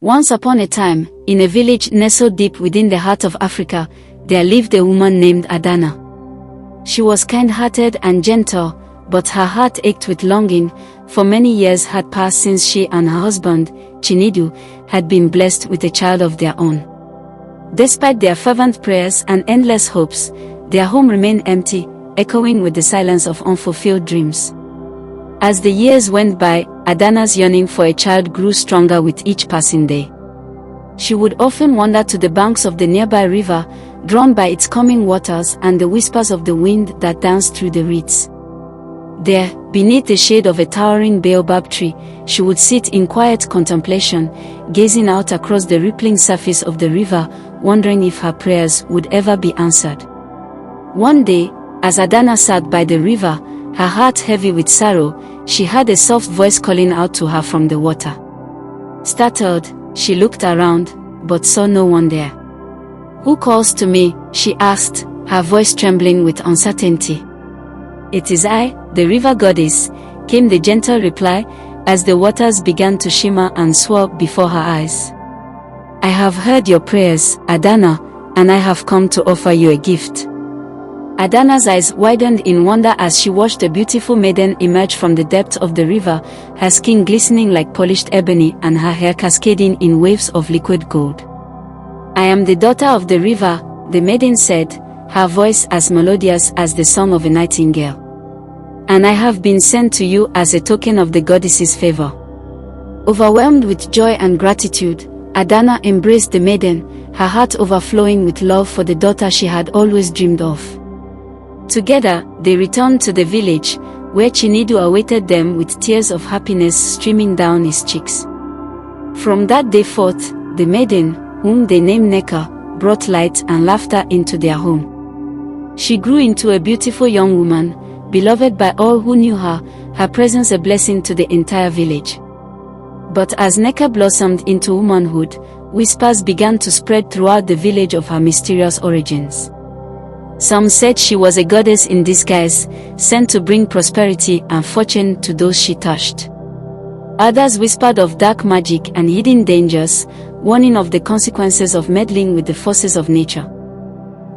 Once upon a time, in a village nestled deep within the heart of Africa, there lived a woman named Adana. She was kind-hearted and gentle, but her heart ached with longing, for many years had passed since she and her husband, Chinedu, had been blessed with a child of their own. Despite their fervent prayers and endless hopes, their home remained empty, echoing with the silence of unfulfilled dreams. As the years went by, Adana's yearning for a child grew stronger with each passing day. She would often wander to the banks of the nearby river, drawn by its coming waters and the whispers of the wind that danced through the reeds. There, beneath the shade of a towering baobab tree, she would sit in quiet contemplation, gazing out across the rippling surface of the river, wondering if her prayers would ever be answered. One day, as Adana sat by the river, her heart heavy with sorrow, she heard a soft voice calling out to her from the water. Startled, she looked around, but saw no one there. "Who calls to me?" she asked, her voice trembling with uncertainty. "It is I, the river goddess," came the gentle reply, as the waters began to shimmer and swirl before her eyes. "I have heard your prayers, Adana, and I have come to offer you a gift." Adana's eyes widened in wonder as she watched a beautiful maiden emerge from the depths of the river, her skin glistening like polished ebony and her hair cascading in waves of liquid gold. "I am the daughter of the river," the maiden said, her voice as melodious as the song of a nightingale. "And I have been sent to you as a token of the goddess's favor." Overwhelmed with joy and gratitude, Adana embraced the maiden, her heart overflowing with love for the daughter she had always dreamed of. Together, they returned to the village, where Chinedu awaited them with tears of happiness streaming down his cheeks. From that day forth, the maiden, whom they named Nneka, brought light and laughter into their home. She grew into a beautiful young woman, beloved by all who knew her, her presence a blessing to the entire village. But as Nneka blossomed into womanhood, whispers began to spread throughout the village of her mysterious origins. Some said she was a goddess in disguise, sent to bring prosperity and fortune to those she touched. Others whispered of dark magic and hidden dangers, warning of the consequences of meddling with the forces of nature.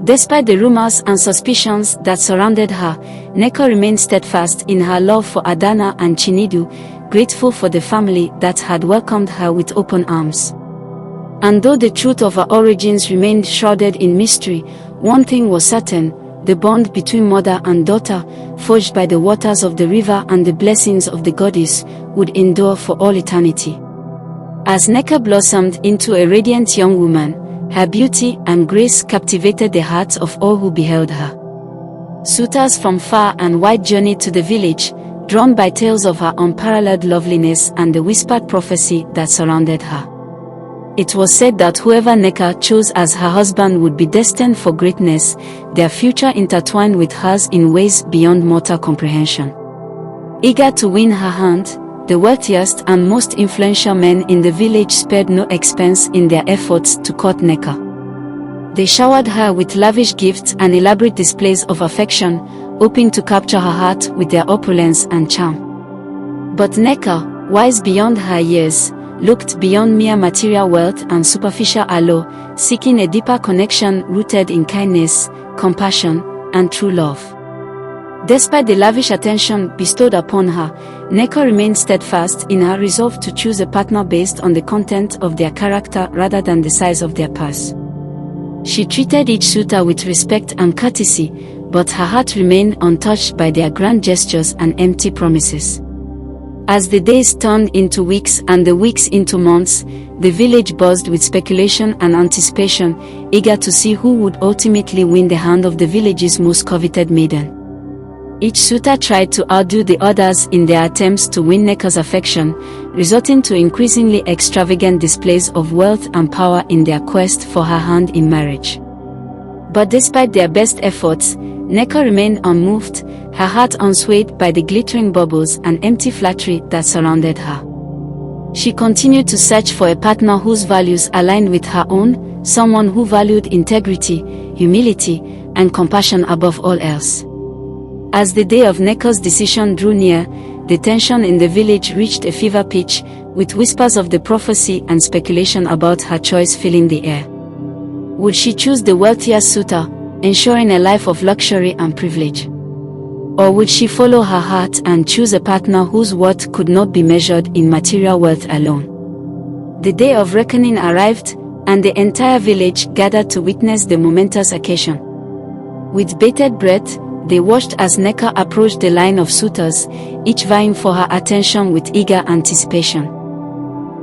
Despite the rumors and suspicions that surrounded her, Nneka remained steadfast in her love for Adana and Chinedu, grateful for the family that had welcomed her with open arms. And though the truth of her origins remained shrouded in mystery, one thing was certain: the bond between mother and daughter, forged by the waters of the river and the blessings of the goddess, would endure for all eternity. As Nneka blossomed into a radiant young woman, her beauty and grace captivated the hearts of all who beheld her. Suitors from far and wide journeyed to the village, drawn by tales of her unparalleled loveliness and the whispered prophecy that surrounded her. It was said that whoever Nneka chose as her husband would be destined for greatness, their future intertwined with hers in ways beyond mortal comprehension. Eager to win her hand, the wealthiest and most influential men in the village spared no expense in their efforts to court Nneka. They showered her with lavish gifts and elaborate displays of affection, hoping to capture her heart with their opulence and charm. But Nneka, wise beyond her years, looked beyond mere material wealth and superficial allure, seeking a deeper connection rooted in kindness, compassion, and true love. Despite the lavish attention bestowed upon her, Nneka remained steadfast in her resolve to choose a partner based on the content of their character rather than the size of their purse. She treated each suitor with respect and courtesy, but her heart remained untouched by their grand gestures and empty promises. As the days turned into weeks and the weeks into months, the village buzzed with speculation and anticipation, eager to see who would ultimately win the hand of the village's most coveted maiden. Each suitor tried to outdo the others in their attempts to win Nneka's affection, resulting to increasingly extravagant displays of wealth and power in their quest for her hand in marriage. But despite their best efforts, Nneka remained unmoved, her heart unswayed by the glittering baubles and empty flattery that surrounded her. She continued to search for a partner whose values aligned with her own, someone who valued integrity, humility, and compassion above all else. As the day of Nneka's decision drew near, the tension in the village reached a fever pitch, with whispers of the prophecy and speculation about her choice filling the air. Would she choose the wealthier suitor, ensuring a life of luxury and privilege? Or would she follow her heart and choose a partner whose worth could not be measured in material wealth alone? The day of reckoning arrived, and the entire village gathered to witness the momentous occasion. With bated breath, they watched as Nneka approached the line of suitors, each vying for her attention with eager anticipation.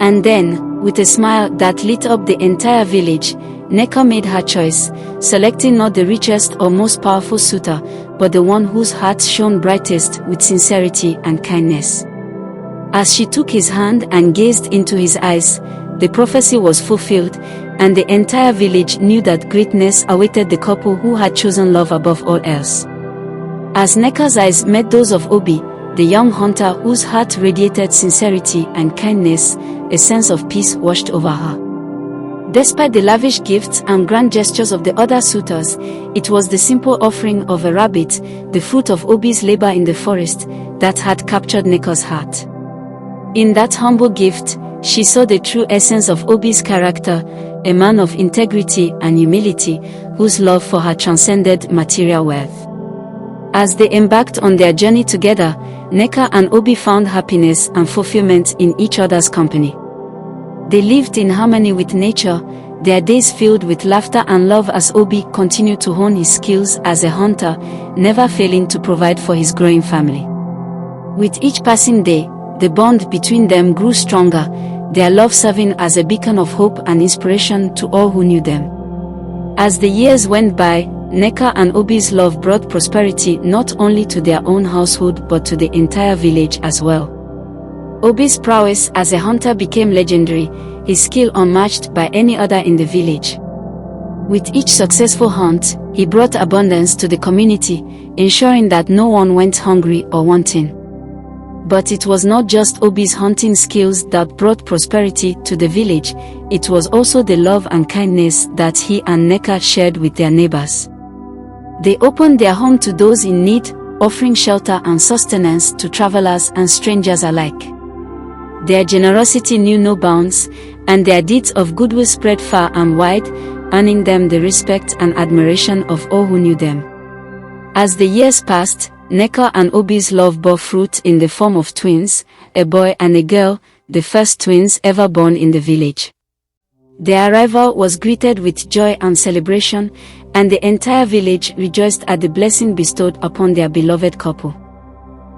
And then, with a smile that lit up the entire village, Nneka made her choice, selecting not the richest or most powerful suitor, but the one whose heart shone brightest with sincerity and kindness. As she took his hand and gazed into his eyes, the prophecy was fulfilled, and the entire village knew that greatness awaited the couple who had chosen love above all else. As Nneka's eyes met those of Obi, the young hunter whose heart radiated sincerity and kindness, a sense of peace washed over her. Despite the lavish gifts and grand gestures of the other suitors, it was the simple offering of a rabbit, the fruit of Obi's labor in the forest, that had captured Nneka's heart. In that humble gift, she saw the true essence of Obi's character, a man of integrity and humility, whose love for her transcended material wealth. As they embarked on their journey together, Nneka and Obi found happiness and fulfillment in each other's company. They lived in harmony with nature, their days filled with laughter and love as Obi continued to hone his skills as a hunter, never failing to provide for his growing family. With each passing day, the bond between them grew stronger, their love serving as a beacon of hope and inspiration to all who knew them. As the years went by, Nneka and Obi's love brought prosperity not only to their own household but to the entire village as well. Obi's prowess as a hunter became legendary, his skill unmatched by any other in the village. With each successful hunt, he brought abundance to the community, ensuring that no one went hungry or wanting. But it was not just Obi's hunting skills that brought prosperity to the village, it was also the love and kindness that he and Nneka shared with their neighbors. They opened their home to those in need, offering shelter and sustenance to travelers and strangers alike. Their generosity knew no bounds, and their deeds of goodwill spread far and wide, earning them the respect and admiration of all who knew them. As the years passed, Nneka and Obi's love bore fruit in the form of twins, a boy and a girl, the first twins ever born in the village. Their arrival was greeted with joy and celebration, and the entire village rejoiced at the blessing bestowed upon their beloved couple.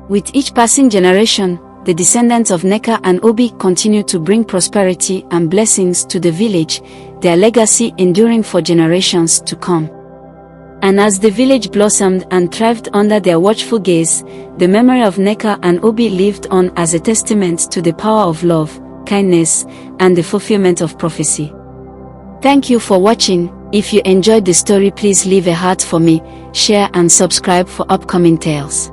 With each passing generation, the descendants of Nneka and Obi continued to bring prosperity and blessings to the village, their legacy enduring for generations to come. And as the village blossomed and thrived under their watchful gaze, the memory of Nneka and Obi lived on as a testament to the power of love, kindness, and the fulfillment of prophecy. Thank you for watching. If you enjoyed the story, please leave a heart for me, share and subscribe for upcoming tales.